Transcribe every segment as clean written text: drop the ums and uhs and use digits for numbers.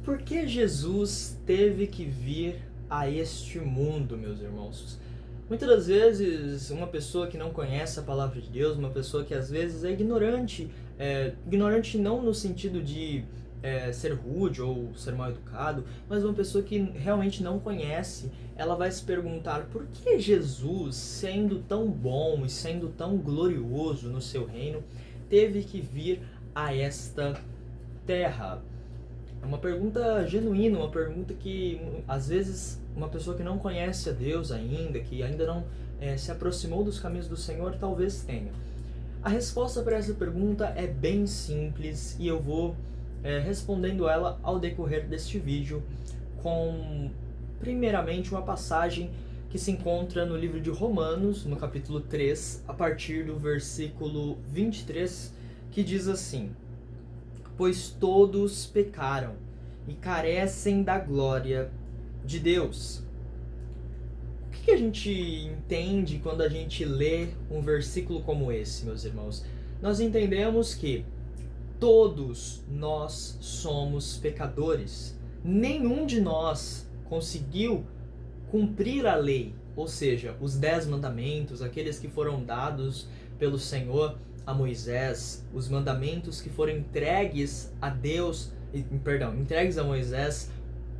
Por que Jesus teve que vir a este mundo, meus irmãos? Muitas das vezes, uma pessoa que não conhece a palavra de Deus, uma pessoa que às vezes é ignorante, ignorante não no sentido de ser rude ou ser mal educado, mas uma pessoa que realmente não conhece, ela vai se perguntar por que Jesus, sendo tão bom e sendo tão glorioso no seu reino, teve que vir a esta terra? É uma pergunta genuína, uma pergunta que às vezes uma pessoa que não conhece a Deus ainda, que ainda não se aproximou dos caminhos do Senhor, talvez tenha. A resposta para essa pergunta é bem simples e eu vou respondendo ela ao decorrer deste vídeo com, primeiramente, uma passagem que se encontra no livro de Romanos, no capítulo 3, a partir do versículo 23, que diz assim: pois todos pecaram e carecem da glória de Deus. O que a gente entende quando a gente lê um versículo como esse, meus irmãos? Nós entendemos que todos nós somos pecadores. Nenhum de nós conseguiu cumprir a lei, ou seja, os 10 mandamentos, aqueles que foram dados pelo Senhor a Moisés, os mandamentos que foram entregues a Deus, entregues a Moisés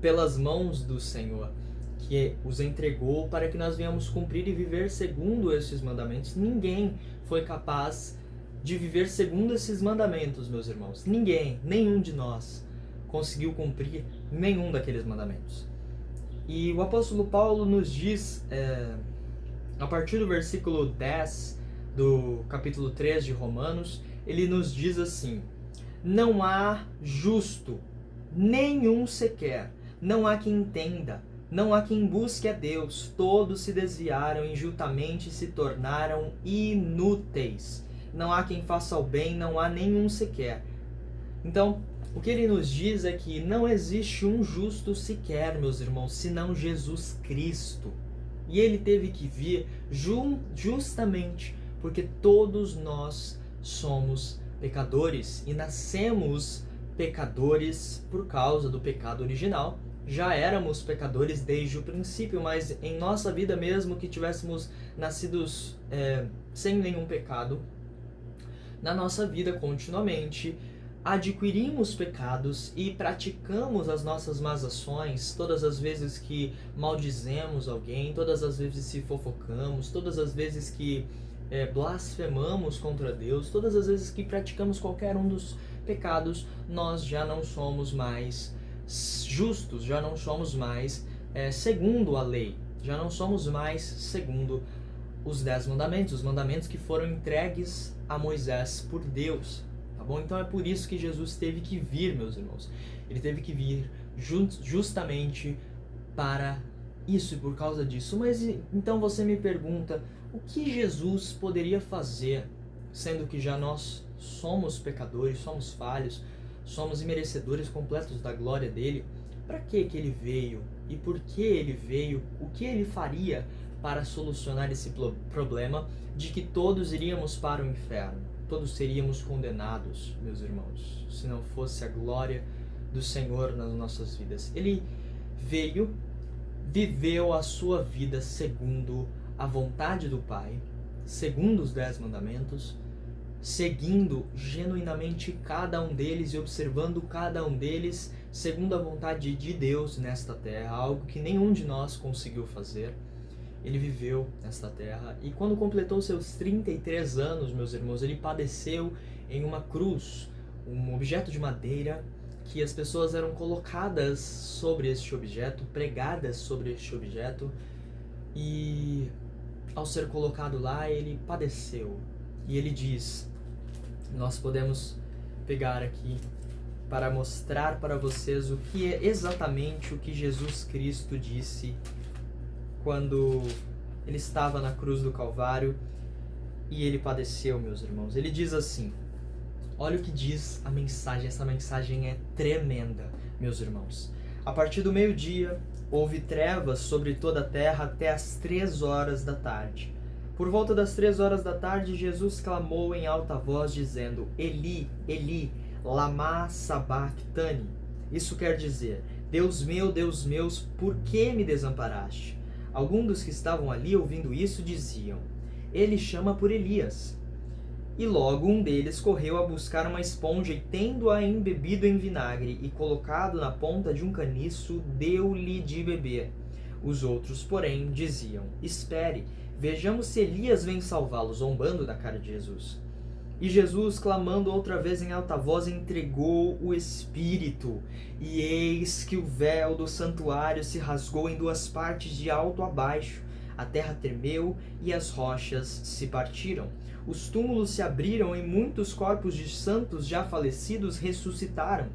pelas mãos do Senhor, que os entregou para que nós venhamos cumprir e viver segundo esses mandamentos. Ninguém foi capaz de viver segundo esses mandamentos, meus irmãos. Ninguém, nenhum de nós conseguiu cumprir nenhum daqueles mandamentos. E o apóstolo Paulo nos diz, a partir do versículo 10 do capítulo 3 de Romanos, ele nos diz assim: não há justo, nenhum sequer, não há quem entenda, não há quem busque a Deus, todos se desviaram e injustamente se tornaram inúteis. Não há quem faça o bem, não há nenhum sequer. Então, o que ele nos diz é que não existe um justo sequer, meus irmãos, senão Jesus Cristo. E ele teve que vir justamente porque todos nós somos pecadores e nascemos pecadores por causa do pecado original. Já éramos pecadores desde o princípio, mas em nossa vida, mesmo que tivéssemos nascidos sem nenhum pecado, na nossa vida continuamente adquirimos pecados e praticamos as nossas más ações todas as vezes que maldizemos alguém, todas as vezes que fofocamos, todas as vezes que blasfemamos contra Deus, todas as vezes que praticamos qualquer um dos pecados, nós já não somos mais justos, já não somos mais segundo a lei, já não somos mais segundo os 10 mandamentos, os mandamentos que foram entregues a Moisés por Deus, tá bom? Então é por isso que Jesus teve que vir, meus irmãos. Ele teve que vir justamente para isso e por causa disso. Mas então você me pergunta, o que Jesus poderia fazer, sendo que já nós somos pecadores, somos falhos, somos imerecedores completos da glória dele? Para que ele veio? E por que ele veio? O que ele faria para solucionar esse problema de que todos iríamos para o inferno? Todos seríamos condenados, meus irmãos, se não fosse a glória do Senhor nas nossas vidas. Ele veio, viveu a sua vida segundo a vontade do Pai, segundo os 10 mandamentos, seguindo genuinamente cada um deles e observando cada um deles segundo a vontade de Deus nesta terra, algo que nenhum de nós conseguiu fazer. Ele viveu nesta terra e quando completou seus 33 anos, meus irmãos, ele padeceu em uma cruz, um objeto de madeira que as pessoas eram colocadas sobre este objeto, pregadas sobre este objeto, e ao ser colocado lá, ele padeceu. E ele diz, nós podemos pegar aqui para mostrar para vocês o que é exatamente o que Jesus Cristo disse quando ele estava na cruz do Calvário e ele padeceu, meus irmãos. Ele diz assim, olha o que diz a mensagem, essa mensagem é tremenda, meus irmãos. A partir do meio-dia, houve trevas sobre toda a terra até as 3 horas da tarde. Por volta das 3 horas da tarde, Jesus clamou em alta voz, dizendo, Eli, Eli, lama sabachthani. Isso quer dizer: Deus meu, por que me desamparaste? Alguns dos que estavam ali ouvindo isso diziam: Ele chama por Elias. E logo um deles correu a buscar uma esponja e, tendo-a embebido em vinagre e colocado na ponta de um caniço, deu-lhe de beber. Os outros, porém, diziam: Espere, vejamos se Elias vem salvá-lo, zombando da cara de Jesus. E Jesus, clamando outra vez em alta voz, entregou o Espírito. E eis que o véu do santuário se rasgou em duas partes, de alto a baixo. A terra tremeu e as rochas se partiram. Os túmulos se abriram e muitos corpos de santos já falecidos ressuscitaram.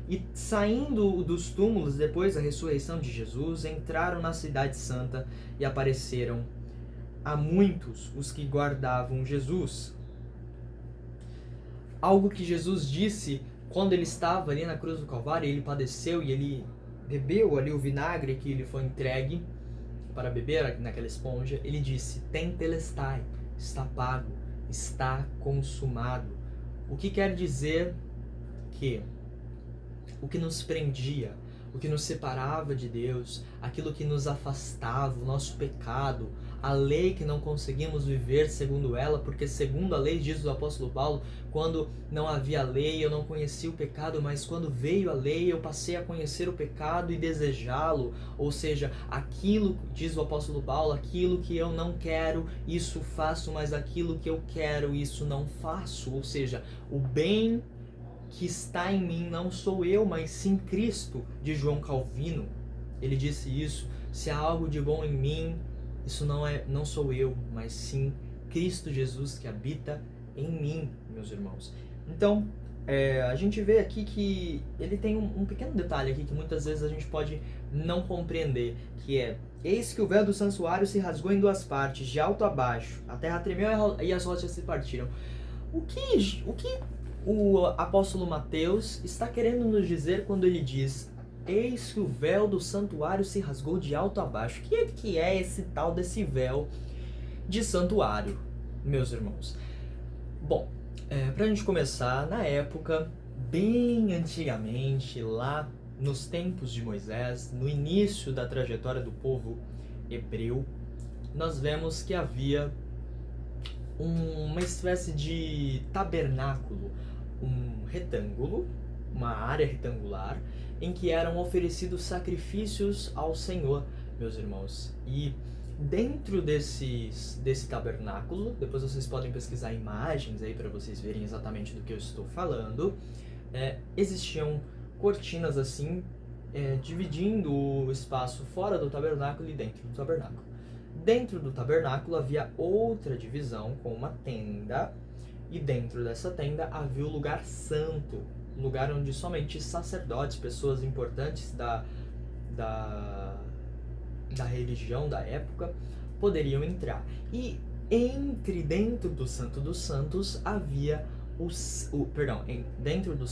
E saindo dos túmulos depois da ressurreição de Jesus, entraram na cidade santa e apareceram a muitos os que guardavam Jesus. Algo que Jesus disse quando ele estava ali na cruz do Calvário, ele padeceu e ele bebeu ali o vinagre que lhe foi entregue para beber naquela esponja. Ele disse: Tetelestai, está pago, está consumado. O que quer dizer que o que nos prendia, o que nos separava de Deus, aquilo que nos afastava, o nosso pecado, a lei que não conseguimos viver segundo ela, porque segundo a lei, diz o apóstolo Paulo, quando não havia lei eu não conhecia o pecado, mas quando veio a lei eu passei a conhecer o pecado e desejá-lo. Ou seja, aquilo, diz o apóstolo Paulo, aquilo que eu não quero, isso faço, mas aquilo que eu quero, isso não faço. Ou seja, o bem que está em mim não sou eu, mas sim Cristo, de João Calvino. Ele disse isso: se há algo de bom em mim, isso não sou eu, mas sim Cristo Jesus que habita em mim, meus irmãos. Então, a gente vê aqui que ele tem um pequeno detalhe aqui que muitas vezes a gente pode não compreender, que é: eis que o véu do santuário se rasgou em duas partes, de alto a baixo, a terra tremeu e as rochas se partiram. O que o apóstolo Mateus está querendo nos dizer quando ele diz: eis que o véu do santuário se rasgou de alto a baixo? O que é esse tal desse véu de santuário, meus irmãos? Bom, pra gente começar, na época, bem antigamente, lá nos tempos de Moisés, no início da trajetória do povo hebreu, nós vemos que havia uma espécie de tabernáculo, um retângulo, uma área retangular, em que eram oferecidos sacrifícios ao Senhor, meus irmãos. E dentro desse tabernáculo, depois vocês podem pesquisar imagens aí para vocês verem exatamente do que eu estou falando, existiam cortinas assim, dividindo o espaço fora do tabernáculo e dentro do tabernáculo. Dentro do tabernáculo havia outra divisão com uma tenda, e dentro dessa tenda havia o lugar santo, lugar onde somente sacerdotes, pessoas importantes da religião da época, poderiam entrar. E dentro do Santo dos Santos havia dentro do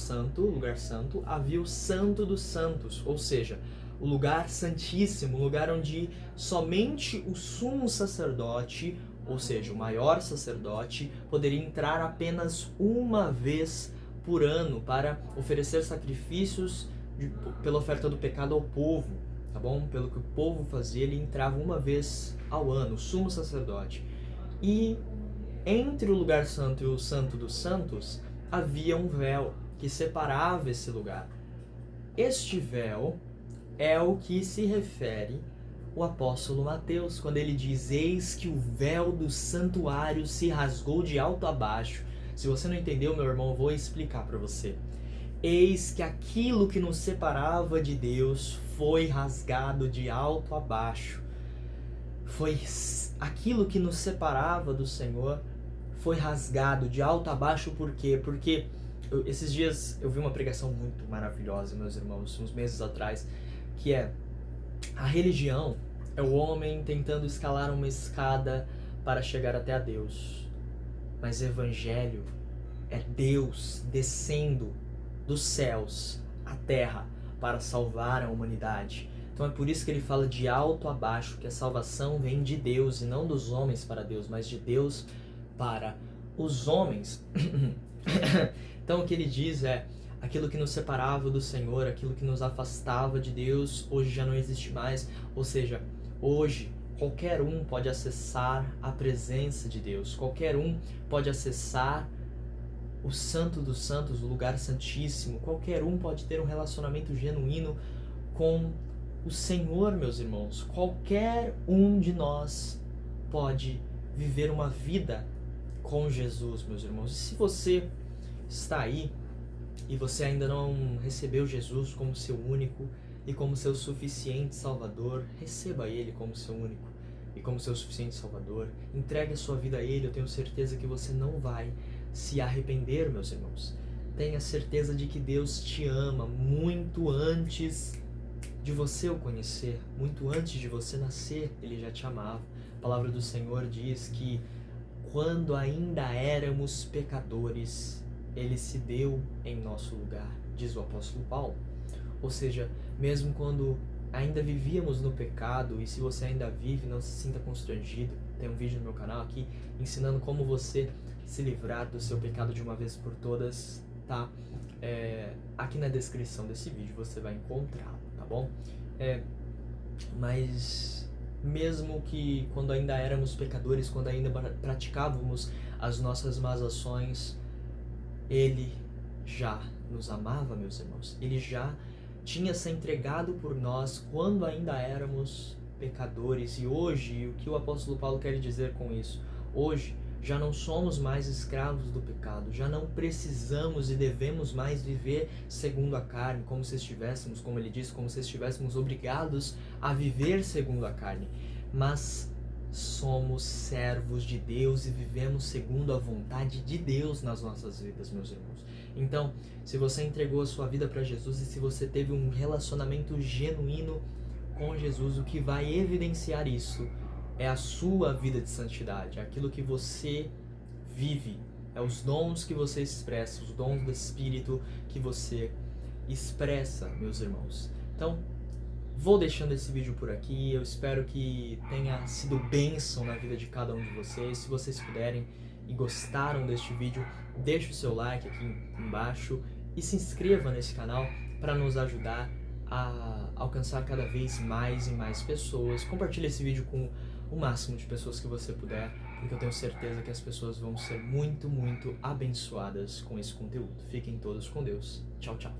lugar santo, havia o Santo dos Santos, ou seja, o lugar santíssimo, o lugar onde somente o sumo sacerdote, ou seja, o maior sacerdote, poderia entrar apenas uma vez por ano para oferecer sacrifícios pela oferta do pecado ao povo, tá bom? Pelo que o povo fazia, ele entrava uma vez ao ano, o sumo sacerdote. E entre o lugar santo e o Santo dos Santos havia um véu que separava esse lugar. Este véu é o que se refere o apóstolo Mateus, quando ele diz: eis que o véu do santuário se rasgou de alto a baixo. Se você não entendeu, meu irmão, eu vou explicar para você. Eis que aquilo que nos separava de Deus foi rasgado de alto a baixo. Foi aquilo que nos separava do Senhor foi rasgado de alto a baixo. Por quê? Porque esses dias eu vi uma pregação muito maravilhosa, meus irmãos, uns meses atrás, que é: a religião é o homem tentando escalar uma escada para chegar até a Deus. Mas o evangelho é Deus descendo dos céus à terra para salvar a humanidade. Então é por isso que ele fala de alto a baixo, que a salvação vem de Deus e não dos homens para Deus, mas de Deus para os homens. Então o que ele diz é: Aquilo que nos separava do Senhor, aquilo que nos afastava de Deus, hoje já não existe mais. Ou seja, hoje qualquer um pode acessar a presença de Deus, qualquer um pode acessar o Santo dos Santos, o lugar santíssimo, qualquer um pode ter um relacionamento genuíno com o Senhor, meus irmãos. Qualquer um de nós pode viver uma vida com Jesus, meus irmãos. E se você está aí e você ainda não recebeu Jesus como seu único e como seu suficiente Salvador, receba Ele como seu único e como seu suficiente Salvador. Entregue a sua vida a Ele, eu tenho certeza que você não vai se arrepender, meus irmãos. Tenha certeza de que Deus te ama muito antes de você o conhecer, muito antes de você nascer, Ele já te amava. A palavra do Senhor diz que quando ainda éramos pecadores, Ele se deu em nosso lugar, diz o apóstolo Paulo. Ou seja, mesmo quando ainda vivíamos no pecado, e se você ainda vive, não se sinta constrangido. Tem um vídeo no meu canal aqui ensinando como você se livrar do seu pecado de uma vez por todas, tá? Aqui na descrição desse vídeo você vai encontrá-lo, tá bom? Mas mesmo que quando ainda éramos pecadores, quando ainda praticávamos as nossas más ações, Ele já nos amava, meus irmãos. Ele já tinha se entregado por nós quando ainda éramos pecadores. E hoje, o que o apóstolo Paulo quer dizer com isso? Hoje, já não somos mais escravos do pecado, já não precisamos e devemos mais viver segundo a carne, como se estivéssemos, como ele diz, como se estivéssemos obrigados a viver segundo a carne, mas somos servos de Deus e vivemos segundo a vontade de Deus nas nossas vidas, meus irmãos. Então, se você entregou a sua vida para Jesus e se você teve um relacionamento genuíno com Jesus, o que vai evidenciar isso é a sua vida de santidade, é aquilo que você vive, é os dons que você expressa, os dons do Espírito que você expressa, meus irmãos. Então, vou deixando esse vídeo por aqui, eu espero que tenha sido bênção na vida de cada um de vocês. Se vocês puderem e gostaram deste vídeo, deixe o seu like aqui embaixo e se inscreva nesse canal para nos ajudar a alcançar cada vez mais e mais pessoas. Compartilhe esse vídeo com o máximo de pessoas que você puder, porque eu tenho certeza que as pessoas vão ser muito, muito abençoadas com esse conteúdo. Fiquem todos com Deus. Tchau, tchau.